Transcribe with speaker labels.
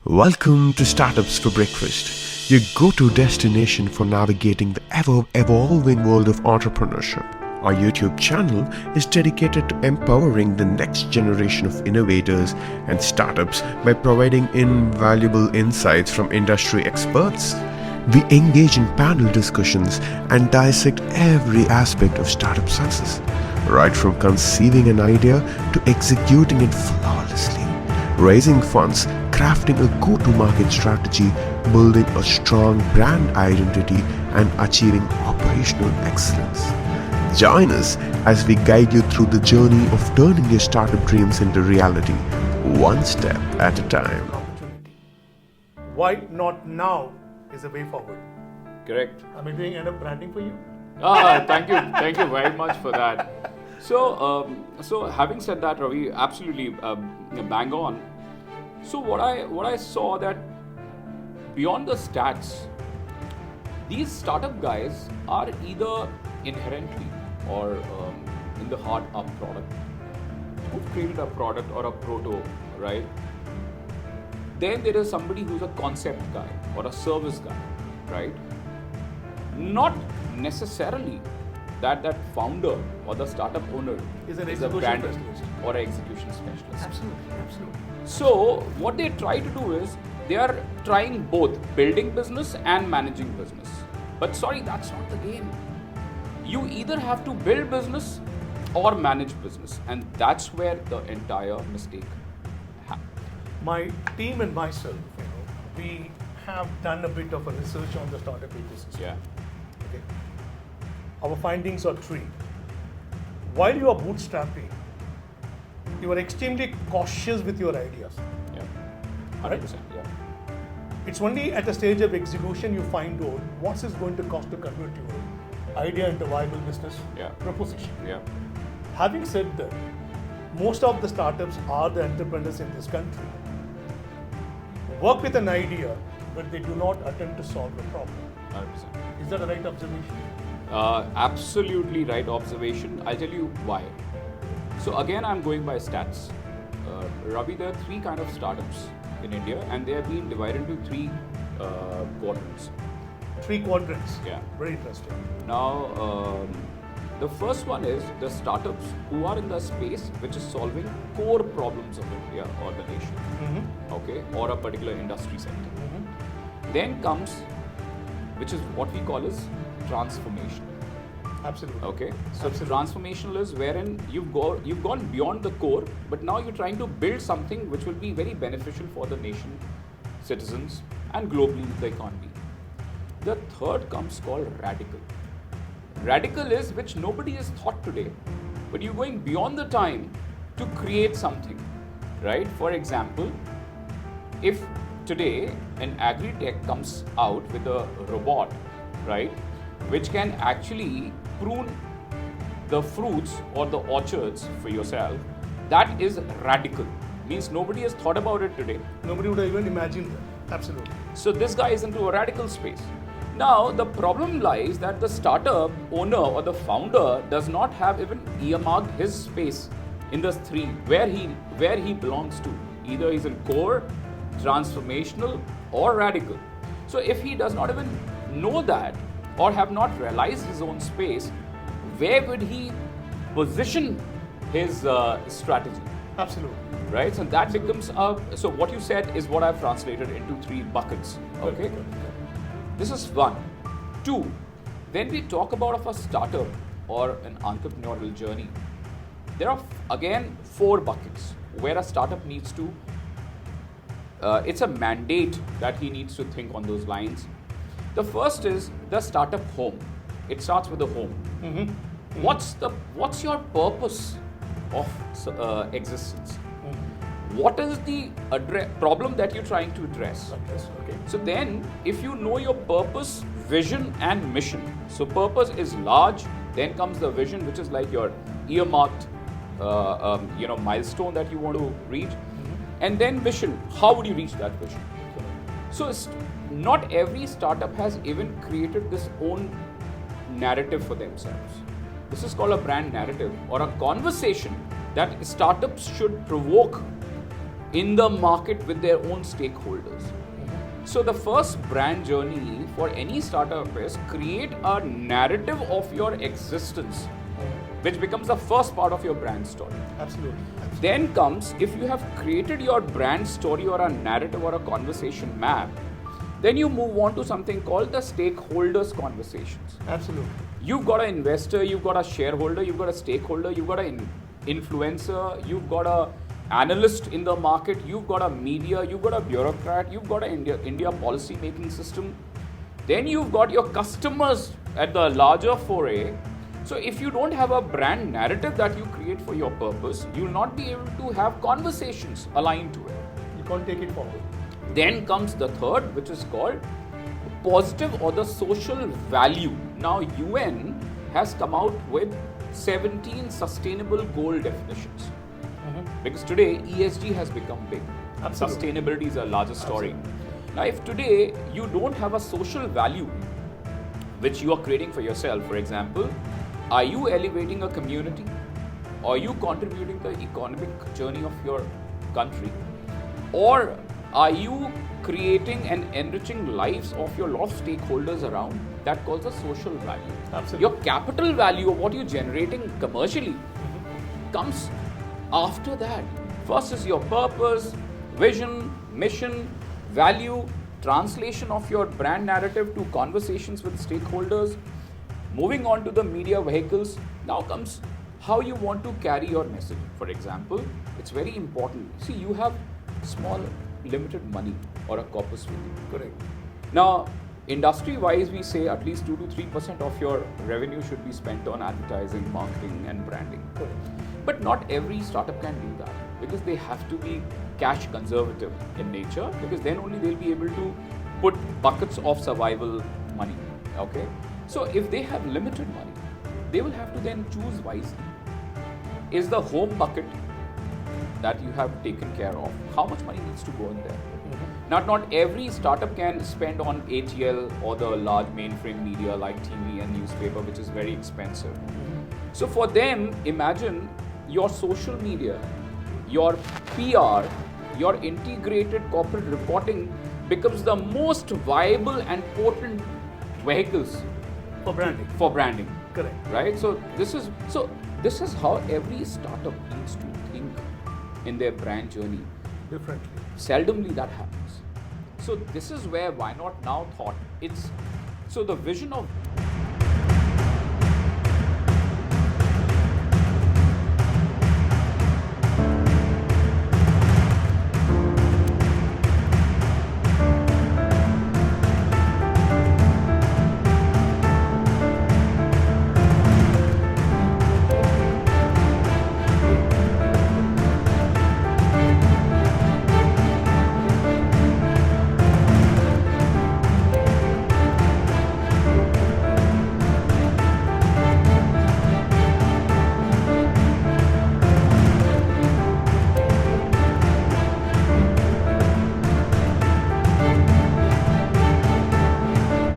Speaker 1: Welcome to Startups for Breakfast, your go-to destination for navigating the ever-evolving world of entrepreneurship. Our YouTube channel is dedicated to empowering the next generation of innovators and startups by providing invaluable insights from industry experts. We engage in panel discussions and dissect every aspect of startup success, right from conceiving an idea to executing it flawlessly, raising funds, crafting a go-to-market strategy, building a strong brand identity, and achieving operational excellence. Join us as we guide you through the journey of turning your startup dreams into reality, one step at a time.
Speaker 2: Why not now is the way forward.
Speaker 3: Correct.
Speaker 2: Am I doing enough branding for you?
Speaker 3: Thank you very much for that. So having said that, Ravi, absolutely bang on. So what I saw that beyond the stats, these startup guys are either inherently or in the heart a product, who've created a product or a proto, right? Then there is somebody who's a concept guy or a service guy, right? Not necessarily that founder or the startup owner
Speaker 2: Is an
Speaker 3: a
Speaker 2: execution
Speaker 3: brand
Speaker 2: specialist.
Speaker 3: or an execution specialist.
Speaker 2: Absolutely.
Speaker 3: So what they try to do is they are trying both building business and managing business. But sorry, that's not the game. You either have to build business or manage business, and that's where the entire mistake happens.
Speaker 2: My team and myself, we have done a bit of a research on the startup ecosystem.
Speaker 3: Yeah.
Speaker 2: Okay. Our findings are three. While you are bootstrapping, you are extremely cautious with your ideas.
Speaker 3: Yeah.
Speaker 2: Right?
Speaker 3: 100%. Yeah.
Speaker 2: It's only at the stage of execution you find out what is going to cost to convert your idea into viable business proposition.
Speaker 3: Yeah.
Speaker 2: Having said that, most of the startups are the entrepreneurs in this country. Work with an idea, but they do not attempt to solve a problem.
Speaker 3: 100%.
Speaker 2: Is that a right observation?
Speaker 3: Absolutely right observation. I'll tell you why. So again, I'm going by stats. Ravi, there are three kind of startups in India, and they have been divided into three quadrants.
Speaker 2: Three quadrants.
Speaker 3: Yeah.
Speaker 2: Very interesting.
Speaker 3: Now, the first one is the startups who are in the space which is solving core problems of India or the nation, okay, or a particular industry sector. Then comes, which is what we call as transformation.
Speaker 2: Absolutely.
Speaker 3: Okay, so
Speaker 2: Absolutely.
Speaker 3: transformational is wherein you've gone beyond the core, but now you're trying to build something which will be very beneficial for the nation, citizens, and globally the economy. The third comes called radical. Radical is which nobody has thought today, but you're going beyond the time to create something, right? For example, if today an agri-tech comes out with a robot, right, which can actually prune the fruits or the orchards for yourself, that is radical. Means nobody has thought about it today.
Speaker 2: Nobody would have even imagined that. Absolutely.
Speaker 3: So this guy is into a radical space. Now the problem lies that the startup owner or the founder does not have even earmarked his space in the three where he belongs to. Either he's in core, transformational, or radical. So if he does not even know that or have not realized his own space, where would he position his strategy?
Speaker 2: Absolutely.
Speaker 3: Right? So that becomes so what you said is what I've translated into three buckets. Okay.
Speaker 2: Good.
Speaker 3: This is one. Two, when we talk about a startup or an entrepreneurial journey, there are again four buckets where a startup needs to, it's a mandate that he needs to think on those lines. The first is the startup home. It starts with the home. What's your purpose of existence? What is the problem that you're trying to address?
Speaker 2: Okay.
Speaker 3: So then, if you know your purpose, vision, and mission. So purpose is large. Then comes the vision, which is like your earmarked, milestone that you want to reach. And then mission. How would you reach that vision? So not every startup has even created this own narrative for themselves. This is called a brand narrative or a conversation that startups should provoke in the market with their own stakeholders. So the first brand journey for any startup is create a narrative of your existence, which becomes the first part of your brand story.
Speaker 2: Absolutely.
Speaker 3: Then comes, if you have created your brand story or a narrative or a conversation map, then you move on to something called the stakeholders conversations.
Speaker 2: Absolutely.
Speaker 3: You've got an investor, you've got a shareholder, you've got a stakeholder, you've got an influencer, you've got a analyst in the market, you've got a media, you've got a bureaucrat, you've got an India policy making system. Then you've got your customers at the larger foray. So if you don't have a brand narrative that you create for your purpose, you will not be able to have conversations aligned to it.
Speaker 2: You can't take it forward.
Speaker 3: Then comes the third, which is called positive or the social value. Now UN has come out with 17 sustainable goal definitions. Because today ESG has become big.
Speaker 2: Absolutely.
Speaker 3: Sustainability is a larger story.
Speaker 2: Absolutely.
Speaker 3: Now if today you don't have a social value which you are creating for yourself, for example, are you elevating a community? Are you contributing to the economic journey of your country? Or are you creating and enriching lives of your lot of stakeholders around? That calls a social value.
Speaker 2: Absolutely.
Speaker 3: Your capital value of what you're generating commercially comes after that. First is your purpose, vision, mission, value, translation of your brand narrative to conversations with stakeholders. Moving on to the media vehicles, now comes how you want to carry your message. For example, it's very important. See, you have small, limited money or a corpus with you.
Speaker 2: Correct.
Speaker 3: Now, industry-wise, we say at least 2 to 3% of your revenue should be spent on advertising, marketing, and branding.
Speaker 2: Correct.
Speaker 3: But not every startup can do that because they have to be cash conservative in nature, because then only they'll be able to put buckets of survival money. Okay? So if they have limited money, they will have to then choose wisely. Is the home bucket that you have taken care of, how much money needs to go in there? Not every startup can spend on ATL or the large mainframe media like TV and newspaper, which is very expensive. So for them, imagine your social media, your PR, your integrated corporate reporting becomes the most viable and potent vehicles
Speaker 2: For branding.
Speaker 3: for branding.
Speaker 2: Correct.
Speaker 3: Right? So this is how every startup needs to think in their brand journey.
Speaker 2: Differently.
Speaker 3: Seldomly that happens. So this is where why not now thought. So the vision of